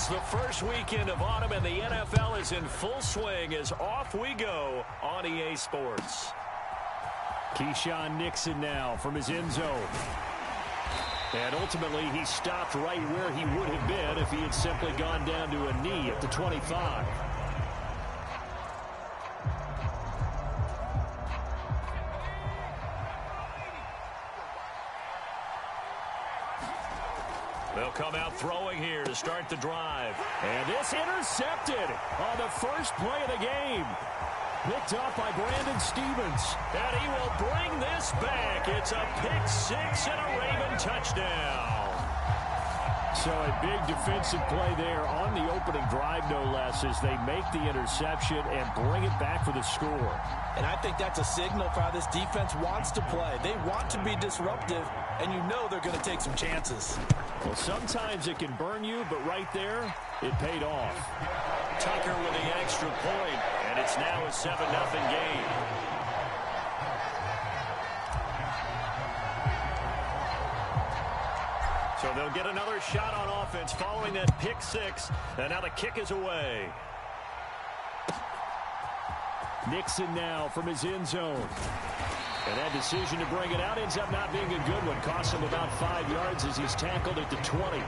It's the first weekend of autumn, and the NFL is in full swing as off we go on EA Sports. Keyshawn Nixon now from his end zone. And ultimately, he stopped right where he would have been if he had simply gone down to a knee at the 25. They'll come out throwing here to start the drive. And this intercepted on the first play of the game. Picked up by Brandon Stephens. And he will bring this back. It's a pick six and a Raven touchdown. So a big defensive play there on the opening drive, no less, as they make the interception and bring it back for the score. And I think that's a signal for how this defense wants to play. They want to be disruptive, and you know they're going to take some chances. Well, sometimes it can burn you, but right there, it paid off. Tucker with the extra point, and it's now a 7-0 game. So they'll get another shot on offense following that pick six, and now the kick is away. Nixon now from his end zone. And that decision to bring it out ends up not being a good one. Costs him about 5 yards as he's tackled at the 20.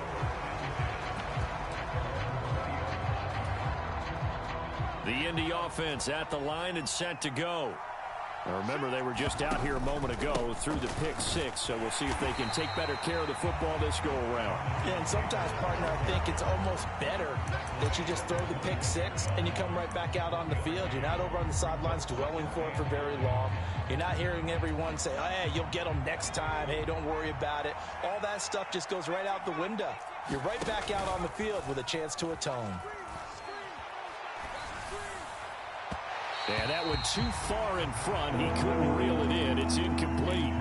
The Indy offense at the line and set to go. Now remember, they were just out here a moment ago through the pick six, so we'll see if they can take better care of the football this go-around. Yeah, and sometimes, partner, I think it's almost better that you just throw the pick six and you come right back out on the field. You're not over on the sidelines dwelling for it for very long. You're not hearing everyone say, oh, hey, you'll get them next time. Hey, don't worry about it. All that stuff just goes right out the window. You're right back out on the field with a chance to atone. And that went too far in front. He couldn't reel it in. It's incomplete.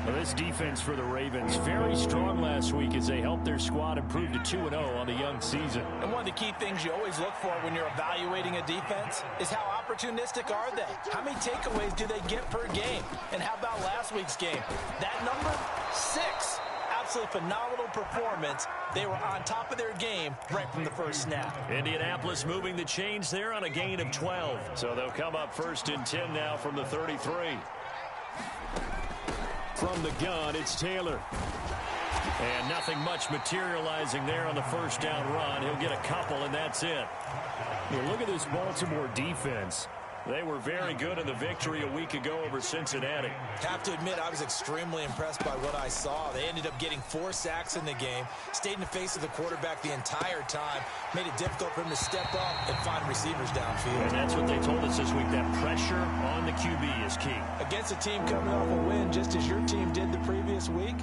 Well, this defense for the Ravens, very strong last week as they helped their squad improve to 2-0 on the young season. And one of the key things you always look for when you're evaluating a defense is how opportunistic are they? How many takeaways do they get per game? And how about last week's game? That number, 6. Absolutely phenomenal performance. They were on top of their game right from the first snap. Indianapolis moving the chains there on a gain of 12. So they'll come up 1st and 10 now from the 33. From the gun, it's Taylor. And nothing much materializing there on the first down run. He'll get a couple, and that's it. Now look at this Baltimore defense. They were very good in the victory a week ago over Cincinnati. Have to admit, I was extremely impressed by what I saw. They ended up getting 4 sacks in the game, stayed in the face of the quarterback the entire time, made it difficult for him to step up and find receivers downfield. And that's what they told us this week, that pressure on the QB is key. Against a team coming off a win, just as your team did the previous week,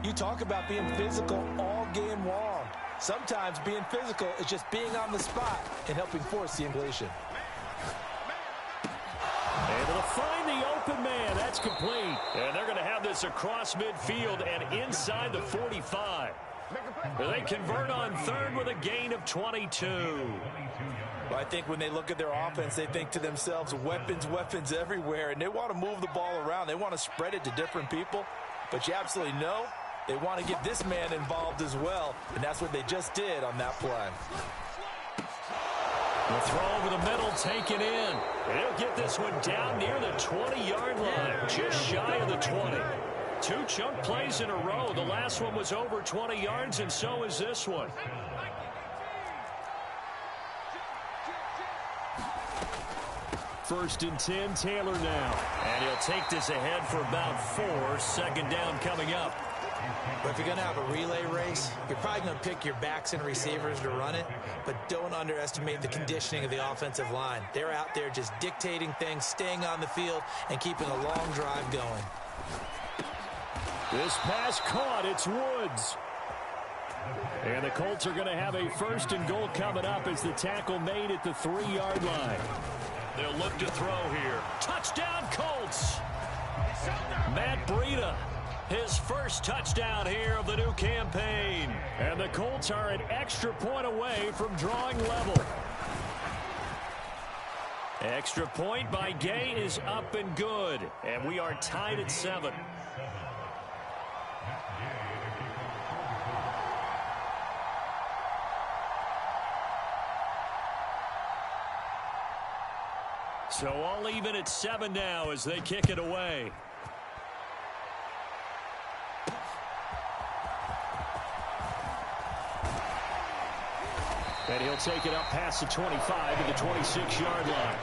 you talk about being physical all game long. Sometimes being physical is just being on the spot and helping force the completion. Able to find the open man. That's complete. And they're going to have this across midfield and inside the 45. They convert on 3rd with a gain of 22. Well, I think when they look at their offense, they think to themselves, weapons, weapons everywhere. And they want to move the ball around. They want to spread it to different people. But you absolutely know they want to get this man involved as well. And that's what they just did on that play. The throw over the middle, taken in. He'll get this one down near the 20-yard line, just shy of the 20. 2 chunk plays in a row. The last one was over 20 yards, and so is this one. First and 10, Taylor now. And he'll take this ahead for about 4. 2nd down coming up. But if you're going to have a relay race, you're probably going to pick your backs and receivers to run it, but don't underestimate the conditioning of the offensive line. They're out there just dictating things, staying on the field, and keeping a long drive going. This pass caught. It's Woods. And the Colts are going to have a 1st and goal coming up as the tackle made at the 3-yard line. They'll look to throw here. Touchdown, Colts! Matt Breida. His first touchdown here of the new campaign. And the Colts are an extra point away from drawing level. Extra point by Gay is up and good. And we are tied at 7. So all even at 7 now as they kick it away. And he'll take it up past the 25 to the 26-yard line.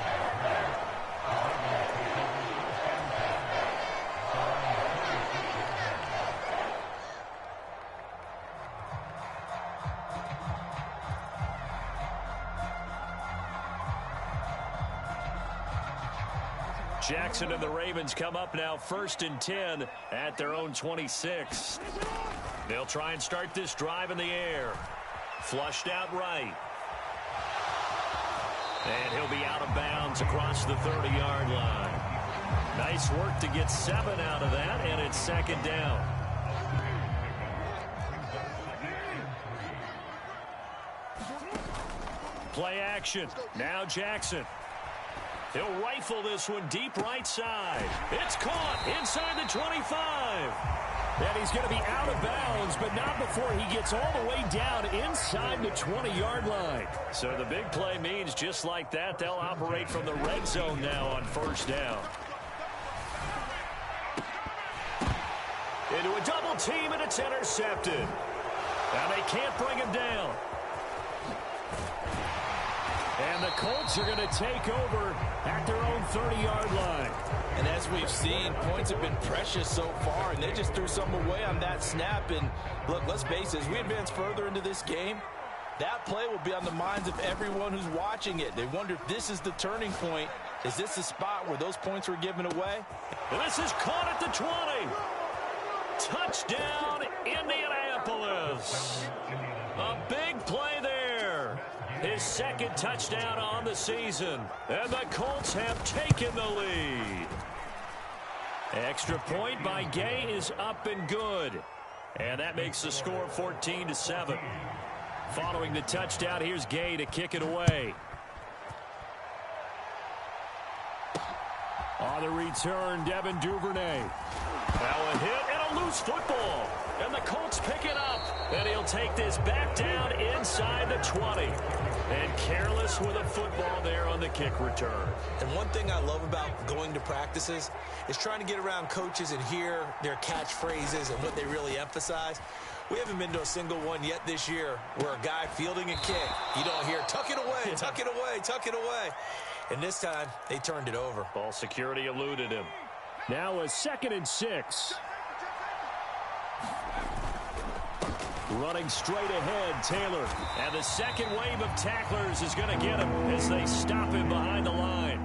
Jackson and the Ravens come up now 1st and 10 at their own 26. They'll try and start this drive in the air. Flushed out right. And he'll be out of bounds across the 30-yard line. Nice work to get 7 out of that, and it's 2nd down. Play action. Now Jackson. He'll rifle this one deep right side. It's caught inside the 25. And he's going to be out of bounds, but not before he gets all the way down inside the 20-yard line. So the big play means just like that, they'll operate from the red zone now on 1st down. Into a double team, and it's intercepted. Now they can't bring him down. And the Colts are going to take over at their own 30-yard line. And as we've seen, points have been precious so far, and they just threw some away on that snap. And look, let's face it, as we advance further into this game, that play will be on the minds of everyone who's watching it. They wonder if this is the turning point. Is this the spot where those points were given away? And this is caught at the 20. Touchdown, Indianapolis. A big play there. His 2nd touchdown on the season. And the Colts have taken the lead. Extra point by Gay is up and good. And that makes the score 14-7. Following the touchdown, here's Gay to kick it away. On the return, Devin Duvernay. Now a hit and a loose football. And the Colts pick it up. And he'll take this back down inside the 20. And careless with a football there on the kick return. And one thing I love about going to practices is trying to get around coaches and hear their catchphrases and what they really emphasize. We haven't been to a single one yet this year where a guy fielding a kick, you don't hear, tuck it away, tuck it away, tuck it away. And this time, they turned it over. Ball security eluded him. Now a 2nd and 6. Running straight ahead, Taylor. And the second wave of tacklers is going to get him as they stop him behind the line.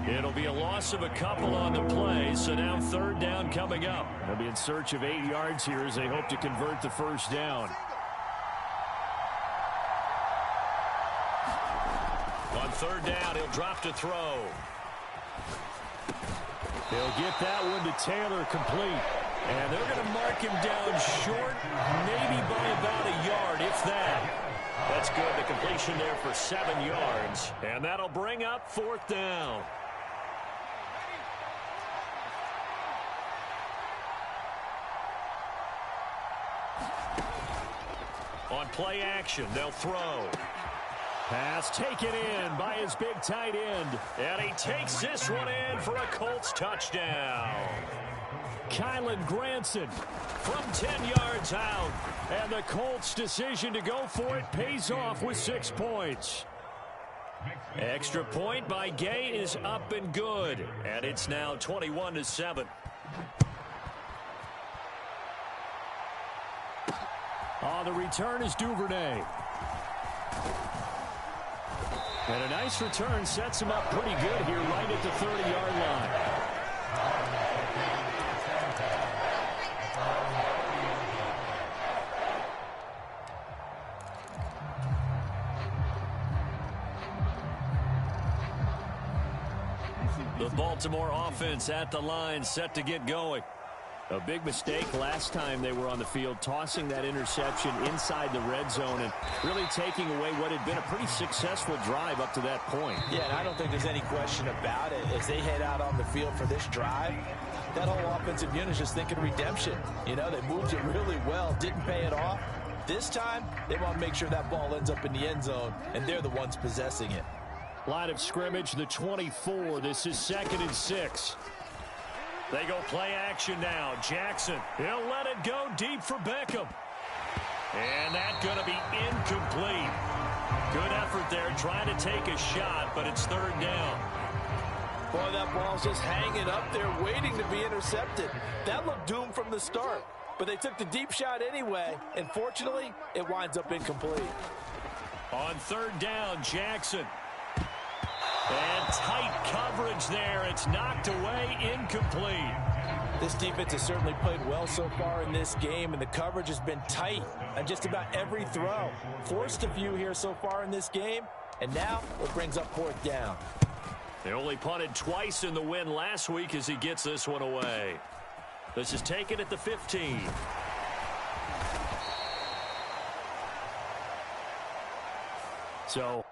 It'll be a loss of a couple on the play, so now 3rd down coming up. They'll be in search of 8 yards here as they hope to convert the 1st down. On 3rd down, he'll drop to throw. They'll get that one to Taylor complete. And they're going to mark him down short, maybe by about a yard, if that. That's good. The completion there for 7 yards. And that'll bring up 4th down. On play action, they'll throw. Pass taken in by his big tight end. And he takes this one in for a Colts touchdown. Kylen Granson from 10 yards out. And the Colts' decision to go for it pays off with 6 points. Extra point by Gay is up and good. And it's now 21-7. On the return is Duvernay. And a nice return sets him up pretty good here right at the 30-yard line. The Baltimore offense at the line, set to get going. A big mistake last time they were on the field, tossing that interception inside the red zone and really taking away what had been a pretty successful drive up to that point. Yeah, and I don't think there's any question about it. As they head out on the field for this drive, that whole offensive unit is just thinking redemption. You know, they moved it really well, didn't pay it off. This time, they want to make sure that ball ends up in the end zone, and they're the ones possessing it. Line of scrimmage, the 24. This is 2nd and 6. They go play action now. Jackson, he'll let it go deep for Beckham. And that's going to be incomplete. Good effort there trying to take a shot, but it's 3rd down. Boy, that ball's just hanging up there waiting to be intercepted. That looked doomed from the start, but they took the deep shot anyway, and fortunately, it winds up incomplete. On 3rd down, Jackson. And tight coverage there. It's knocked away, incomplete. This defense has certainly played well so far in this game, and the coverage has been tight on just about every throw. Forced a few here so far in this game, and now it brings up 4th down. They only punted twice in the win last week as he gets this one away. This is taken at the 15. So